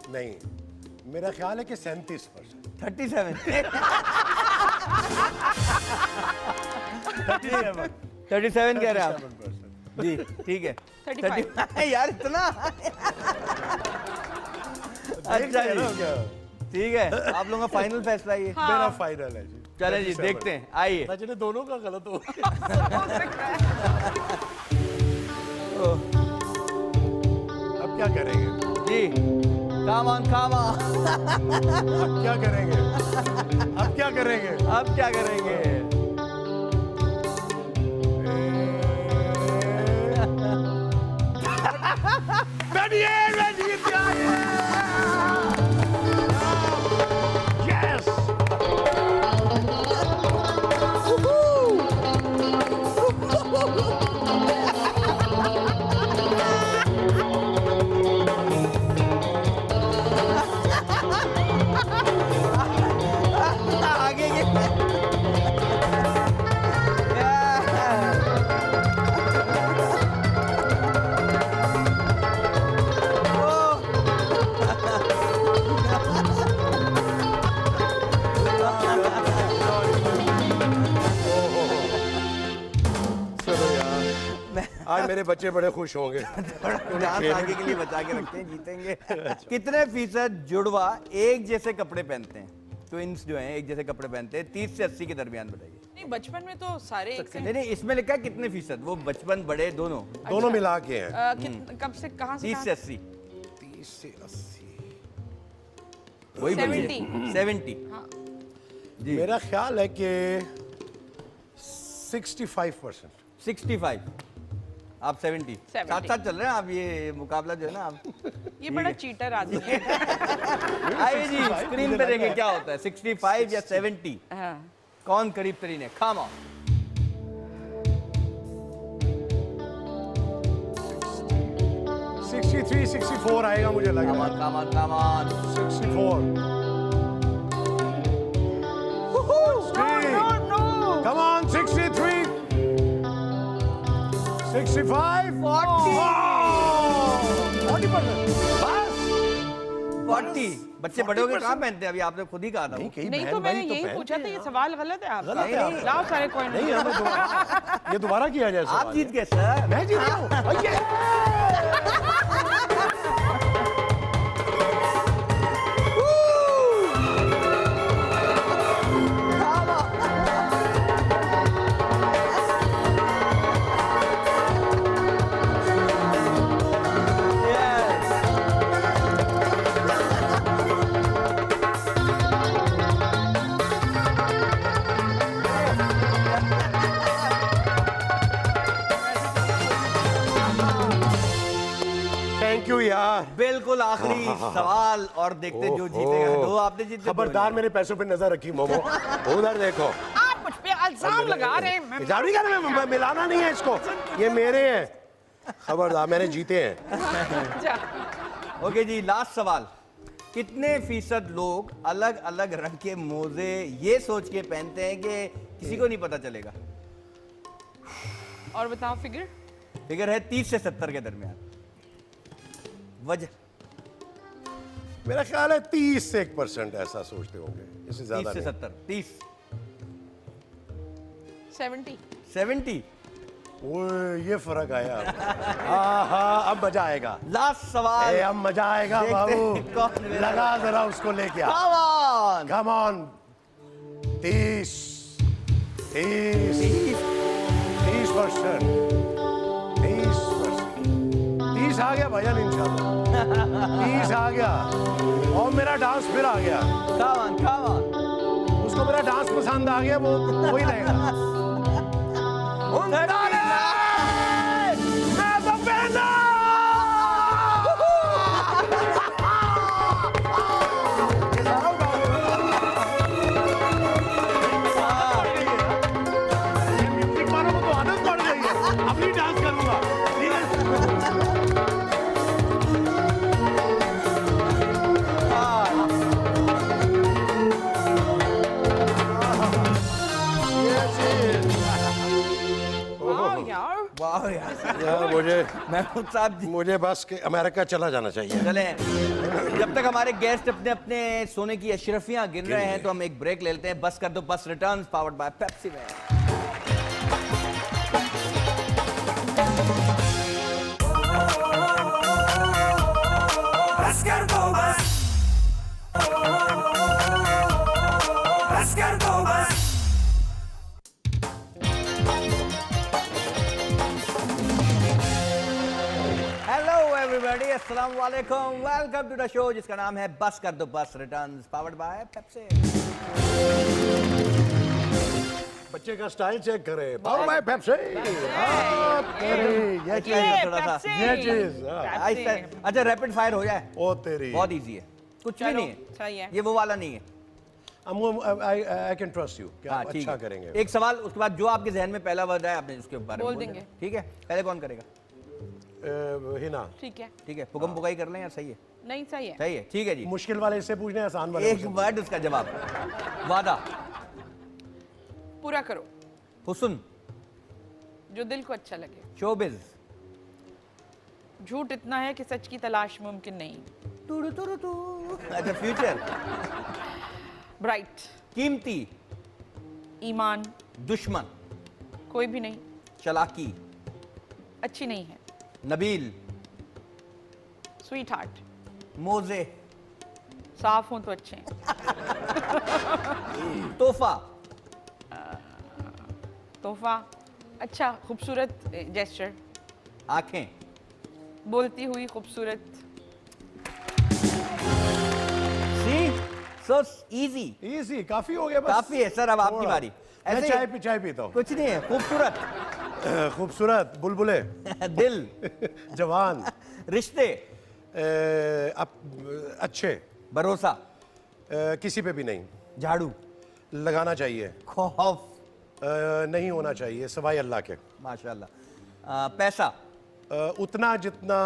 S4: नहीं, मेरा ख्याल है कि 37%।
S2: 37 37 कह रहे हैं आप? जी ठीक है।
S5: 35
S2: यार इतना। अच्छा जी, ठीक है, आप लोगों का फाइनल फैसला ये।
S4: मेरा फाइनल है जी।
S2: चले जी, देखते हैं, आइए।
S4: चले दोनों का गलत हो। अब क्या करेंगे
S2: जी Come on, come on.
S4: अब क्या करेंगे? अब क्या करेंगे?
S2: अब क्या करेंगे?
S4: मैं जीत गया! Yes!
S2: आगे ये
S4: चलो यार, आज मेरे बच्चे बड़े खुश होंगे।
S2: डांस आगे के लिए बचा के रखते हैं, जीतेंगे। कितने फीसद जुड़वा एक जैसे कपड़े पहनते हैं? ट्विंस जो हैं एक जैसे कपड़े पहनते हैं, 30 से 80 के दरमियान बताइए।
S5: नहीं बचपन में तो सारे एक से
S2: नहीं नहीं, इसमें लिखा है कितने फीसद, वो बचपन बड़े दोनों।
S4: दोनों मिला के हैं।
S5: कब से कहाँ से
S2: 30 से 80
S4: 30 से 80।
S2: वही
S5: 70
S2: 70 जी।
S4: मेरा ख्याल है कि 65%।
S2: 65 आप 70 साथ
S5: 70
S2: साथ चल रहे हैं आप, ये मुकाबला जो है ना आप।
S5: ये बड़ा चीटर आदमी है।
S2: आइए जी स्क्रीन पे देखें क्या होता है, 65 या 70
S5: हाँ।
S2: कौन करीब तरीन है? Come on.
S4: 63, 64 आएगा मुझे लग रहा है।
S2: Come on come on.
S4: 64। Come on, 63. 65. 40%. बस।
S2: 40 बच्चे बड़े हो गए कहाँ पहनते हैं? अभी आपने खुद ही कहा था वो।
S4: कई
S5: नहीं
S4: बहन
S5: तो
S4: भाई
S5: मैंने यही
S4: पहनते
S5: पूछा था,
S4: हैं।
S5: ये सवाल गलत है आपका।
S4: गलत है आपका।
S5: लाओ सारे कॉइन।
S4: नहीं हमें ये दोबारा किया जाए
S2: आप
S4: सवाल।
S2: जीत गए सर।
S4: मैं जीत गया हूँ। और ये- थैंक यू यार।
S2: बिल्कुल आखिरी सवाल और देखते जो जीतेगा। दो आपने जीते, दो
S4: खबरदार मेरे पैसों पे नजर रखी मोमो। उधर देखो।
S5: आप मुझ पे इल्जाम लगा रहे हैं। मैं-
S4: जारी कर मैं मिलाना नहीं है इसको, ये मेरे हैं। खबरदार मैंने जीते हैं।
S5: अच्छा।
S2: ओके जी लास्ट सवाल। कितने फीसद लोग अलग अलग रंग के मोजे ये सोच के पहनते हैं कि किसी को नहीं पता चलेगा?
S5: और बताओ फिगर।
S2: फिगर है 30 से 70 के दरमियान। वजह
S4: मेरा ख्याल है 30 से 1% ऐसा सोचते होंगे, इससे
S2: 30
S4: ज्यादा
S2: से
S4: नहीं।
S2: 70 30
S5: 70
S2: 70
S4: ओए ये फर्क आया। हाँ अब मजा आएगा।
S2: लास्ट सवाल।
S4: अब मजा आएगा
S2: देखते
S4: बाबू।
S2: हैं कौन विनर
S4: लगा
S2: है।
S4: जरा उसको लेके आ।
S2: Come on!
S4: Come on. 30 30%। 30 आ गया भैया इंशाल्लाह। 30 आ गया और मेरा डांस फिर आ गया।
S2: Come on, come on.
S4: उसको मेरा डांस पसंद आ गया, वो वही रहेगा। मैं तो पहना। म्यूजिक वालों को तो आदत पड़ गई है, अब नहीं डांस करूंगा।
S5: वाह यार।
S2: वाह यार।
S4: यार मुझे
S2: महमूद साहब जी
S4: मुझे बस के अमेरिका चला जाना चाहिए।
S2: चले। जब तक हमारे गेस्ट अपने अपने सोने की अशरफियां गिन रहे हैं तो हम एक ब्रेक ले लेते हैं। बस कर दो बस रिटर्न्स पावर्ड बाय पेप्सी में।
S1: बस कर दो बस, बस कर दो बस।
S2: हेलो एवरीबॉडी, अस्सलाम वालेकुम, वेलकम टू द शो जिसका नाम है बस कर दो बस, रिटर्न्स पावर्ड बाय पेप्सी।
S4: बच्चे का स्टाइल चेक करें। Power by Pepsi. ये चीज
S2: थोड़ा सा
S4: ये चीज
S2: अच्छा रैपिड फायर हो जाए,
S4: ओ तेरी।
S2: बहुत इजी है, कुछ भी नहीं है,
S5: सही है।
S2: ये वो वाला नहीं है।
S4: आई कैन ट्रस्ट यू कि आप
S2: ठीक
S4: अच्छा
S2: है।
S4: करेंगे।
S2: एक सवाल, उसके बाद जो आपके जहन में पहला वर्ड आए आपने उसके बारे में
S5: बोल
S2: बोलना
S5: देंगे।
S2: है। ठीक है, पहले कौन करेगा?
S4: हिना।
S5: ठीक है,
S2: ठीक है, पुगम पुगाई कर लें या सही है?
S5: नहीं सही है।
S2: सही है, ठीक है जी।
S4: मुश्किल वाले इससे पूछने, आसान वाले
S2: एक
S4: मुझसे
S2: वर्ड उसका जवाब, वादा,
S5: पूरा करो
S2: हुस्न,
S5: जो दिल को अच्छा लगे।
S2: शोबिज,
S5: झूठ इतना है कि सच की तलाश मुमकिन नहीं।
S2: टुरु टुरु टू। अच्छा फ्यूचर,
S5: ब्राइट,
S2: कीमती,
S5: ईमान,
S2: दुश्मन,
S5: कोई भी नहीं,
S2: चालाकी,
S5: अच्छी नहीं है।
S2: नबील,
S5: स्वीट हार्ट,
S2: मोजे,
S5: साफ हों तो अच्छे हैं।
S2: तोहफा,
S5: तोहफा, अच्छा खूबसूरत जेस्चर,
S2: आंखें,
S5: बोलती हुई खूबसूरत।
S2: सी सो इजी,
S4: इजी काफी हो गया बस।
S2: काफी है सर, अब आपकी
S4: थोड़ा।
S2: बारी।
S4: मैं
S2: ऐसे ही-
S4: चाय पीता हूँ।
S2: कुछ नहीं है, खूबसूरत,
S4: खूबसूरत, बुलबुले,
S2: दिल,
S4: जवान,
S2: रिश्ते,
S4: अच्छे,
S2: भरोसा,
S4: किसी पे भी नहीं,
S2: झाड़ू,
S4: लगाना चाहिए,
S2: खौफ,
S4: नहीं होना चाहिए सिवाय अल्लाह के,
S2: माशाल्लाह, पैसा,
S4: उतना जितना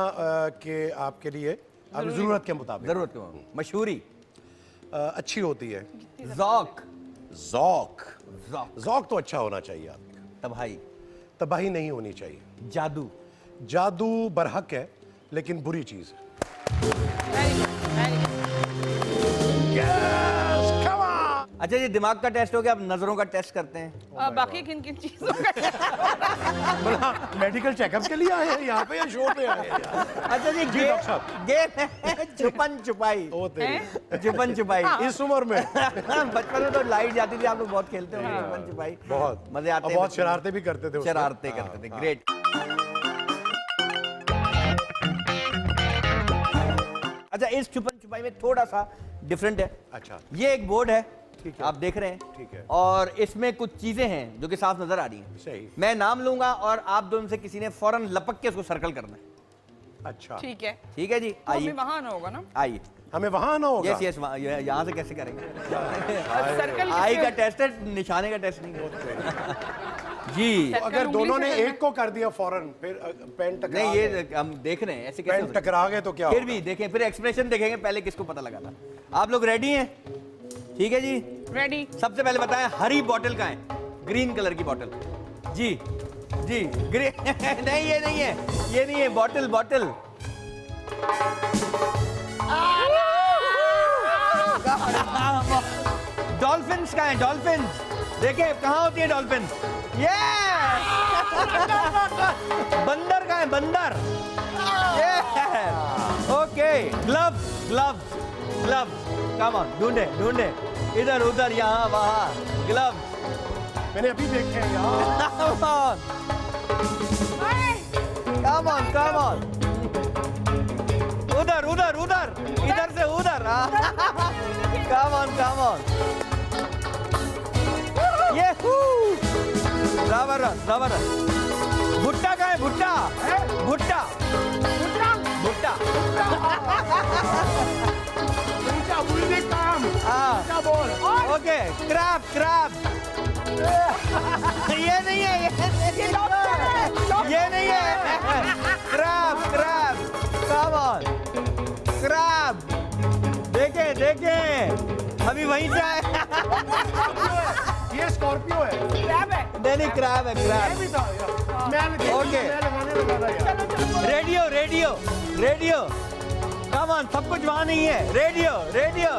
S4: कि आपके लिए आप जरूरत के मुताबिक,
S2: जरूरत के मुताबिक, मशहूरी,
S4: अच्छी होती है,
S2: ज़ौक,
S4: जौक,
S2: ज़ौक,
S4: जौक तो अच्छा होना चाहिए आपका,
S2: तबाही,
S4: तबाही नहीं होनी चाहिए,
S2: जादू,
S4: जादू बरहक है लेकिन बुरी चीज है।
S2: अच्छा ये दिमाग का टेस्ट हो गया, अब नजरों का टेस्ट करते हैं।
S5: बाकी किन किन चीजों का
S4: बड़ा मेडिकल चेकअप के लिए आए हैं यहाँ पे या शो पे आए हैं यार?
S2: अच्छा जी
S4: डॉक्टर साहब।
S2: गेम है छुपन छुपाई,
S4: ओ तेरी,
S2: छुपन छुपाई।
S4: इस उम्र में
S2: बचपन में तो लाइट जाती थी, आप लोग बहुत खेलते होंगे छुपन छुपाई,
S4: बहुत
S2: मजे आते
S4: और
S2: हैं
S4: बहुत
S2: बचपन में।
S4: शरारतें भी करते थे उसमें।
S2: शरारतें
S4: हाँ,
S2: करते थे,
S4: हाँ।
S2: ग्रेट। अच्छा इस छुपन छुपाई में थोड़ा सा डिफरेंट है।
S4: अच्छा
S2: ये एक बोर्ड है,
S4: ठीक है।
S2: आप देख रहे हैं,
S4: ठीक है।
S2: और इसमें कुछ चीजें हैं जो कि साफ नजर आ रही हैं।
S4: सही।
S2: मैं नाम लूंगा और आप दोनों से किसी ने फौरन लपक के उसको सर्कल करना है।
S4: अच्छा
S5: ठीक है,
S2: ठीक है जी,
S5: तो हमें
S2: आइए
S5: वहां आना होगा ना।
S2: आइए।
S4: हमें वहां आना होगा।
S2: यस यस, यहाँ से कैसे करेंगे?
S5: सर्कल
S2: आई का टेस्ट है, निशाने का टेस्ट नहीं है। जी
S4: अगर दोनों ने एक को कर दिया फौरन, फिर पेन टकरा
S2: नहीं,
S4: गए।
S2: ये हम देख रहे हैं ऐसे कैसे हो
S4: पेन
S2: सकता है?
S4: टकरा गए तो क्या
S2: फिर
S4: होगा?
S2: भी देखें, फिर एक्सप्रेशन देखेंगे, पहले किसको पता लगा था। आप लोग रेडी हैं? ठीक है जी,
S5: रेडी।
S2: सबसे पहले बताएं हरी बोतल का है, ग्रीन कलर की बोतल। जी जी ग्रीन नहीं ये नहीं है, ये नहीं है, बोतल बोतल। डॉल्फिन्स का है, डॉल्फिन्स। देखिए कहाँ होती है डॉल्फिन्स? ये बंदर का है, बंदर। ये okay, gloves gloves gloves, come on, ढूंढे ढूंढे, इधर उधर यहाँ वहाँ, ग्लव्स।
S4: मैंने अभी देखे हैं यार।
S2: Come on. Come on, come on. उधर उधर उधर, इधर से उधर। Come on, come on. ये जबरदस्त जबरदस्त। भुट्टा का है, भुट्टा भुट्टा भुट्टा। Okay, crab crab. ये नहीं है, ये नहीं है। Crab crab, come on, crab. देखें देखें, अभी वहीं से आए।
S4: ये स्कॉर्पियो है।
S2: नहीं क्रैब है, crab. Okay, radio radio radio, come on, सब कुछ वहां नहीं है। रेडियो रेडियो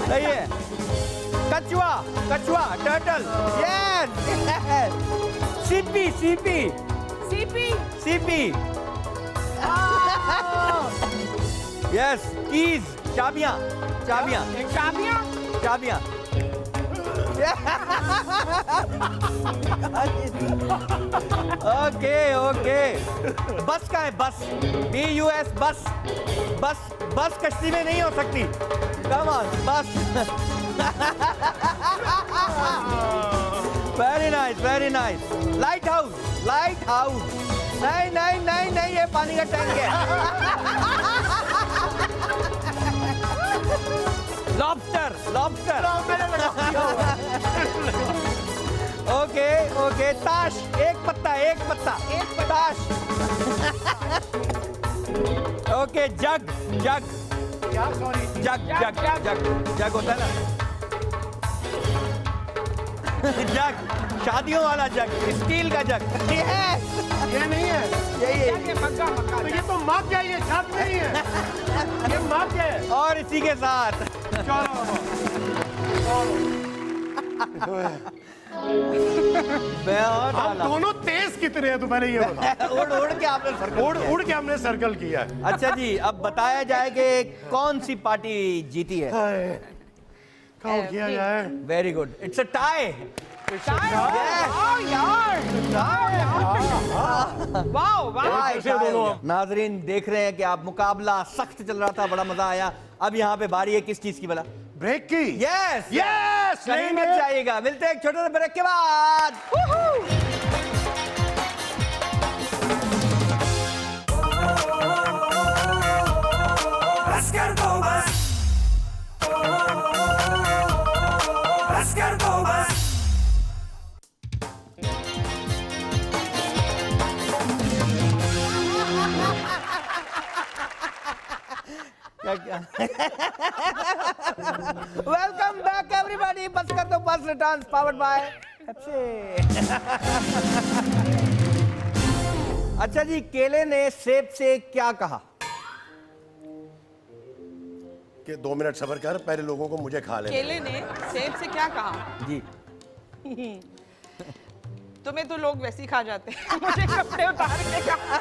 S2: सही है। कछुआ कछुआ, turtle. Yes, CP CP
S5: CP.
S2: CP. Yes, keys, चाबियां चाबियां
S5: चाबियां।
S2: चाबियां। ओके ओके बस का है बस BUS बस बस बस कश्ती में नहीं हो सकती कम ऑन बस वेरी नाइस लाइट हाउस नहीं नहीं नहीं नहीं ये पानी का टैंक है लॉबस्टर ओके ओके ताश एक पत्ता ताश ओके जग होता है ना जग शादियों वाला जग स्टील का जग Yes!
S4: ये नहीं है
S2: यही है
S4: तो ये तो मग है ये छत नहीं है ये मग है
S2: और इसी के साथ मैं और
S4: हम
S2: डाला।
S4: दोनों तेज कितने हैं तुम्हारे ये बता
S2: उड़ के आपने सर्कल
S4: उड़ के हमने सर्कल किया है
S2: अच्छा जी अब बताया जाए कि कौन सी पार्टी जीती है
S4: कहाँ किया जाए
S2: very good it's a tie नाजरीन देख रहे हैं कि आप मुकाबला सख्त चल रहा था बड़ा मजा आया अब यहाँ पे बारी है किस चीज की भला
S4: ब्रेक की
S2: यस
S4: यस
S2: कहीं मत जाइएगा मिलते हैं एक छोटे से ब्रेक के बाद
S1: बस कर दो बस बस कर दो बस
S2: वेलकम बैक एवरीबॉडी बस कर दो बस रिटर्न्स पावर्ड बाय अच्छा जी केले ने सेब से क्या कहा
S7: कि 2 मिनट सब्र कर पहले लोगों को मुझे खा लेने
S5: केले ने सेब से क्या कहा
S2: जी
S5: तुम्हें तो लोग वैसे ही खा जाते हैं मुझे कपड़े उतार के कहा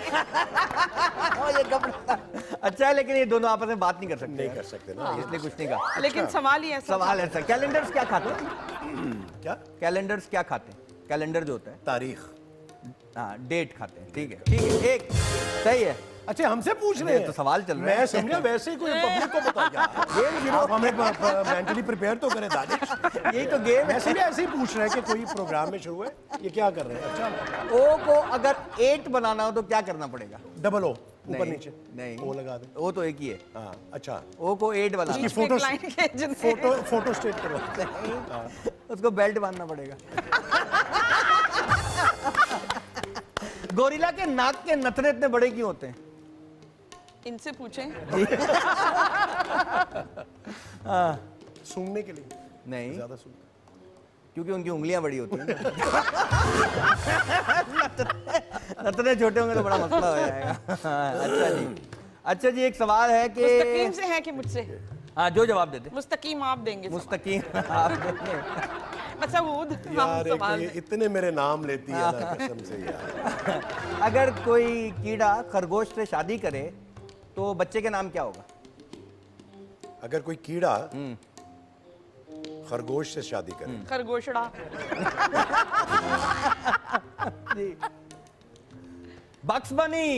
S2: ये कपड़ा अच्छा है लेकिन ये दोनों आपस में बात नहीं कर सकते
S7: नहीं कर सकते ना
S2: इसलिए कुछ नहीं कहा
S5: लेकिन सवाल ही ऐसा
S2: सवाल ऐसा कैलेंडर्स क्या खाते हैं
S7: क्या
S2: कैलेंडर्स क्या खाते हैं कैलेंडर जो होता है
S7: तारीख
S2: हाँ डेट खाते हैं ठीक है एक सही है
S4: अच्छा हमसे पूछ रहे
S2: ये
S4: हैं
S2: तो सवाल चल रहा है
S4: मैं समझा वैसे ही कोई पब्लिक को बता दिया आप हमें मेंटली प्रिपेयर तो करें दानिश
S2: यही तो गेम है
S4: वैसे भी ऐसे ही पूछ रहे हैं कि कोई प्रोग्राम में शुरू है ये क्या कर रहे हैं अच्छा
S2: ओ को अगर 8 बनाना हो तो क्या करना पड़ेगा
S4: डबल ओ ऊपर
S2: नहीं,
S4: नीचे
S2: नहीं
S4: ओ लगा दे
S2: ओ तो एक ही है
S4: हाँ अच्छा
S2: ओ को 8 बनाना
S4: उसकी
S5: बीच में
S4: फोटो
S5: एक लाइन खींच दे।
S4: फोटो स्टेट करो
S2: उसको बेल्ट बांधना पड़ेगा गोरिल्ला के नाक के नथने इतने बड़े क्यों होते हैं
S5: इनसे पूछें
S4: सूंघने के लिए
S2: नहीं
S4: ज्यादा सूंघ
S2: क्योंकि उनकी उंगलियां बड़ी होती हैं नथने छोटे होंगे तो बड़ा मसला हो जाएगा अच्छा जी एक सवाल है
S5: मुस्तकीम
S2: कि
S5: से है कि मुझसे
S2: हाँ जो जवाब देते
S5: मुस्तकीम आप देंगे सवाल।
S2: मुस्तकीम आप देंगे।
S5: मसूद हम
S7: यार एक
S5: सवाल
S7: ये
S5: दें।
S7: इतने मेरे नाम लेती है ना कसम से यार
S2: अगर कोई कीड़ा खरगोश से शादी करे तो बच्चे के नाम क्या होगा
S7: अगर कोई कीड़ा खरगोश से शादी करे
S5: खरगोशड़ा
S2: बक्स बनी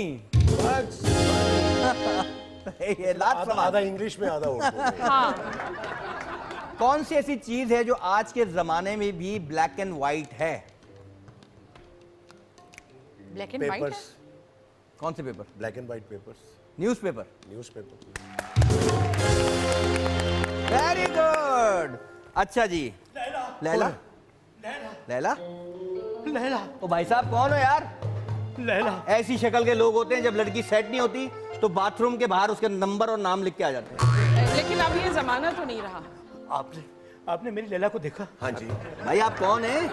S2: ये लास्ट
S7: आधा
S2: सवाल
S7: इंग्लिश में आधा उर्दू में
S5: हाँ
S2: कौन सी ऐसी चीज है जो आज के जमाने में भी ब्लैक एंड व्हाइट है
S5: ब्लैक एंड व्हाइट
S7: पेपर्स
S2: कौन से pepper
S7: black and white papers
S2: newspaper
S7: newspaper
S2: very good अच्छा जी लैला लैला
S4: लैला
S2: ओ भाई साहब कौन हो यार
S4: लैला
S2: ऐसी शक्ल के लोग होते हैं जब लड़की सेट नहीं होती तो बाथरूम के बाहर उसके नंबर और नाम लिख के आ जाते हैं
S5: लेकिन अब ये जमाना तो नहीं रहा
S4: आपने मेरी लैला को देखा
S7: हाँ जी
S2: भाई आप कौन हैं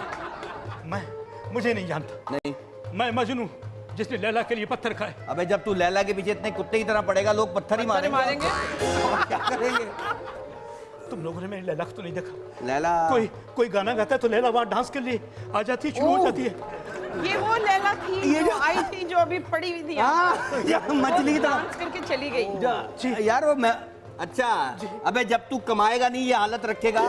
S4: मुझे नहीं जानता
S2: नहीं
S4: मैं मजनू जिसने लैला के लिए पत्थर खाए
S2: अबे जब तू लैला के पीछे इतने कुत्ते की तरह पड़ेगा लोग पत्थर ही
S5: मारेंगे
S2: मारेंगे और क्या करेंगे
S4: तुम लोगों ने मेरी लैला को तो नहीं देखा
S2: लैला
S4: कोई गाना गाता है तो लैला वहाँ डांस के लिए आ जाती है शुरू हो जाती है
S5: ये वो लैला थी जो आई थी जो अभी पड़ी हुई थी
S2: हाँ, मछली की तरह
S5: डांस करके चली गई
S2: यार वो मैं अच्छा अबे जब तू कमाएगा नहीं ये हालत रखेगा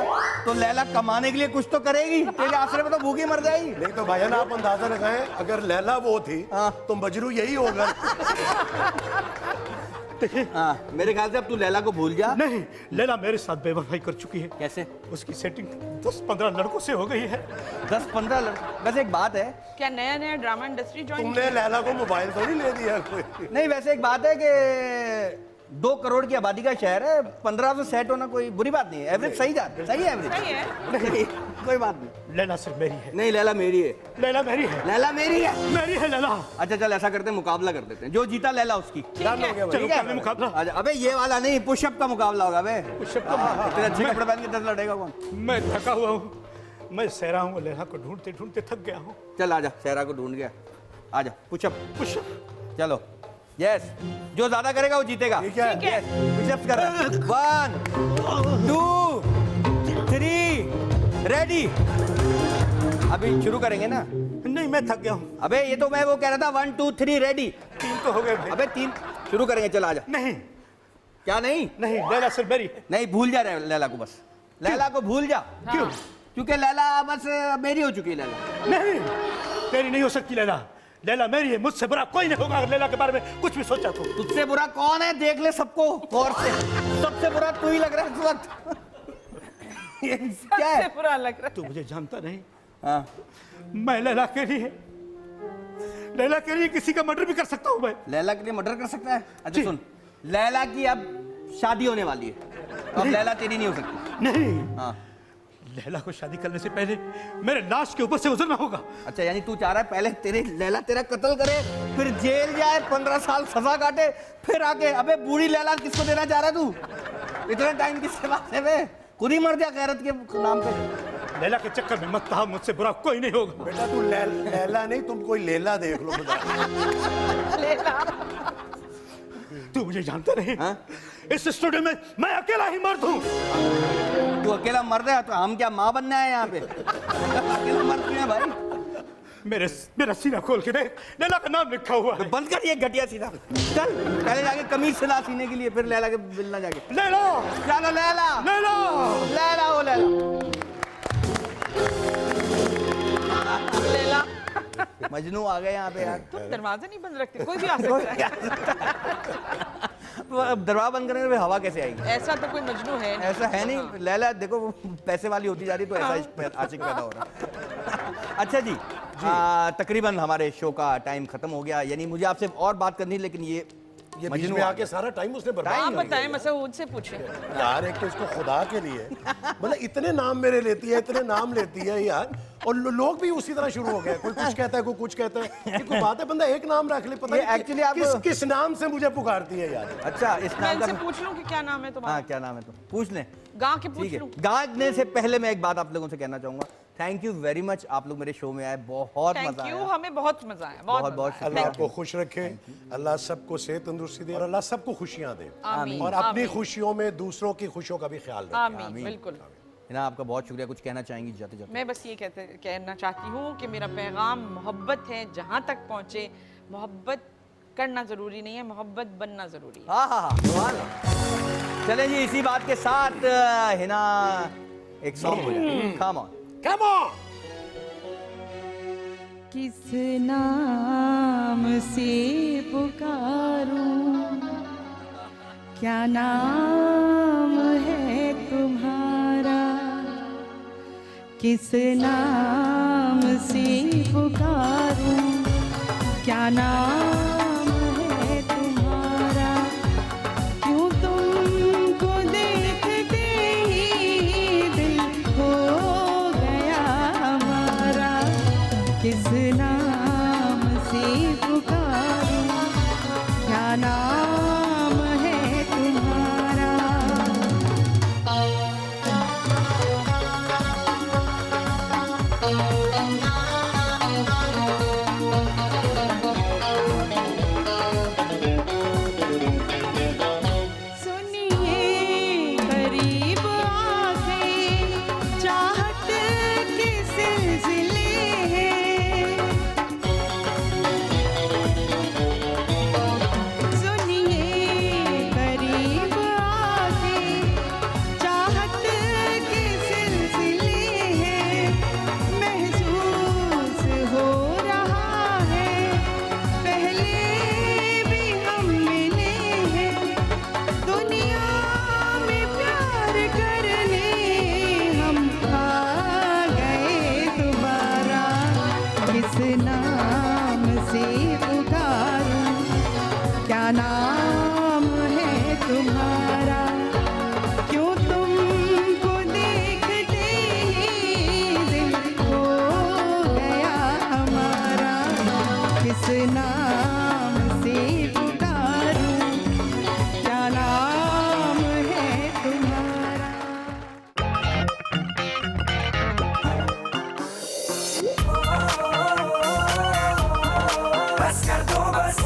S2: तो लैला कमाने के लिए कुछ तो करेगी, तेरे आसरे में तो भूखी मर जाएगी।
S7: नहीं तो भाईजान आप अंदाजा लगाएं, अगर लैला वो थी तो मजनू यही होगा।
S2: हाँ मेरे ख्याल से अब तू लैला को भूल जा।
S6: नहीं, लैला मेरे साथ बेवफाई कर चुकी है।
S2: कैसे?
S6: उसकी सेटिंग 10-15 लड़कों से हो गई है।
S2: 10-15 वैसे एक बात है।
S5: क्या नया नया ड्रामा इंडस्ट्री ज्वाइन?
S7: तुमने लैला को मोबाइल तो नहीं ले दिया कोई?
S2: नहीं वैसे एक बात है कि 2 करोड़ की आबादी का शहर है, 15 से सेट होना कोई बुरी बात नहीं है। एवरेज सही जा सही है एवरेज।
S5: सही है।
S2: नहीं, कोई बात नहीं।
S6: लैला सिर्फ मेरी है।
S2: नहीं लैला मेरी है।
S6: लैला मेरी है।
S2: लैला मेरी है।
S6: मेरी है लैला।
S2: अच्छा चल ऐसा करते हैं मुकाबला कर देते हैं, जो जीता लैला उसकी।
S7: डन हो गया भाई।
S6: चलो कर ले मुकाबला।
S2: अच्छा, अबे ये वाला नहीं, पुशअप का मुकाबला होगा। अबे
S6: पुशअप का
S2: हाँ, इतने अच्छे कपड़े पहन के 10 लड़ेगा कौन?
S6: मैं थका हुआ हूँ, मैं सहरा हूँ, लैला को ढूंढते ढूंढते थक गया हूँ।
S2: चल आजा, सहरा को ढूंढ गया। आजा पुशअप।
S6: पुशअप।
S2: चलो यस, जो ज्यादा करेगा वो जीतेगा।
S7: ठीक है।
S5: ठीक है।
S2: पुशअप्स कर 1 2 3 रेडी। अभी शुरू करेंगे ना?
S6: नहीं, मैं थक गया हूँ।
S2: अबे ये तो मैं वो कह रहा था 1 2 3 रेडी।
S6: 3 तो हो गए भाई।
S2: अबे 3 शुरू करेंगे, चल आजा।
S6: नहीं
S2: क्या नहीं?
S6: नहीं, लैला सिर्फ मेरी है।
S2: नहीं भूल जा रहे लैला को, बस लैला को भूल जा।
S6: क्यों?
S2: क्योंकि लैला बस मेरी हो चुकी है। लैला
S6: नहीं, तेरी नहीं हो सकती लैला। लैला मेरी है, मुझसे बुरा कोई नहीं होगा अगर लैला के बारे में कुछ भी सोचा तो।
S2: तुझसे बुरा कौन है देख ले सबको गौर से। सबसे बुरा तू ही लग रहा है इस वक्त। ये क्या है?
S5: सबसे बुरा लग रहा
S6: तू मुझे जानता नहीं,
S2: हाँ
S6: मैं लैला के लिए किसी का मर्डर भी कर सकता हूँ मैं।
S2: लैला के लिए मर्डर कर सकता है? अच्छा
S6: जी।
S2: सुन, लैला की अब शादी होने वाली है, अब लैला तेरी नहीं हो सकती।
S6: नहीं,
S2: हाँ
S6: लैला को शादी करने से पहले मेरे लाश के ऊपर से गुजरना होगा।
S2: अच्छा यानी तू चाह रहा है पहले तेरे लैला तेरा कत्ल करे, फिर जेल जाए, 15 साल सजा काटे, फिर आके अबे बूढ़ी लैला किसको देना चाह रहा है तू? इतना टाइम किसके पास है बे? खुद ही मर जा गैरत के नाम पे।
S6: लैला के चक्कर में मत कहा, मुझसे बुरा कोई नहीं होगा।
S7: बेटा तू लैला नहीं, तुम कोई लेला देख लो।
S6: तू मुझे जानता नहीं।
S2: हाँ?
S6: इस स्टूडियो में मैं अकेला ही मर्द हूँ।
S2: तू अकेला मर्द है तो हम क्या माँ बनना है यहाँ पे? अकेला मर्द क्यों है भाई?
S6: मेरा सीना खोल के देख, लैला का नाम लिखा हुआ है।
S2: बंद कर ये घटिया सीना। चल पहले जाके कमीज सिला सीने के लिए, फिर लैला के मिलना जाके।
S6: लैला,
S2: चलो लैला
S6: लैला,
S2: लैला ओ लैला।
S5: लैला।
S2: मजनू आ गए यहाँ पे यार।
S5: तुम दरवाजा नहीं बंद रखते, कोई भी आ सकता है।
S2: तो अब दरवाजा बंद करेंगे तो हवा कैसे आएगी?
S5: ऐसा तो कोई मजनू है नहीं।
S2: ऐसा है नहीं। लैला देखो वो पैसे वाली होती जा रही तो ऐसा आशिक पैदा हो रहा है। अच्छा जी, तकरीबन हमारे शो का टाइम खत्म हो गया। यानी मुझे आपसे और बात करनी, लेकिन ये
S7: बीच में आके सारा टाइम उसने बर्बाद
S5: आप
S7: कर दिया।
S5: बताएं, मसूद से पूछे।
S7: यार एक तो इसको खुदा के लिए मतलब इतने नाम मेरे लेती है, इतने नाम लेती है यार, और लोग भी उसी तरह शुरू हो गए। कोई कुछ कहता है, कोई कुछ कहता है। ये कोई बात है, बंदा एक नाम रख ले। पता
S2: ये
S7: नहीं
S2: actually आप-
S7: किस नाम से मुझे पुकारती है यार।
S2: अच्छा इस
S5: मैं
S2: नाम
S5: इनसे
S2: का
S5: पूछ लूं कि क्या नाम है
S2: हाँ
S5: तुम्हारा?
S2: क्या नाम है तुम? पूछ लें।
S5: गांव के पूछ
S2: ठीक है,
S5: लूं।
S2: गाने से पहले मैं एक बात आप लोगों से कहना चाहूंगा। थैंक यू वेरी मच, आप लोग मेरे शो में आए, बहुत
S5: थैंक
S2: मजा
S5: यू,
S2: आया।
S5: हमें बहुत मजा आया।
S2: बहुत
S5: बहुत
S2: बहुत
S5: मजा आया।
S7: अल्लाह आपको खुश रखे, अल्लाह सबको सेहत तंदुरुस्ती दे, और अल्लाह सबको खुशियां दे,
S5: आमीन,
S7: और अपनी
S5: आमीन।
S7: खुशियों में दूसरों की खुशियों का भी ख्याल रखे।
S5: आमीन, बिल्कुल।
S2: ना आपका बहुत शुक्रिया। कुछ कहना चाहेंगी जाते जाते?
S5: मैं बस ये कहना चाहती हूँ कि मेरा पैगाम मोहब्बत है, जहाँ तक पहुँचे मोहब्बत करना ज़रूरी नहीं है, मोहब्बत बनना ज़रूरी है।
S2: हाँ हाँ हाँ, सुभान अल्लाह। चलें जी, इसी बात के साथ हिना एक सॉन्ग हो जाए। Come on
S7: come on.
S8: किस नाम से पुकारूं, क्या नाम है तुम्हारा? किस नाम से पुकारूं, क्या नाम है तुम्हारा? क्यों तुमको देखते ही दिल हो गया हमारा? किस नाम से पुकारूं, क्या नाम है तुम्हारा?
S9: से पुकारूं, क्या नाम है तुम्हारा? क्यों तुमको देखते ही दिल खो गया हमारा? किस नाम से पुकारूं, क्या नाम है तुम्हारा?
S1: बस कर दो बस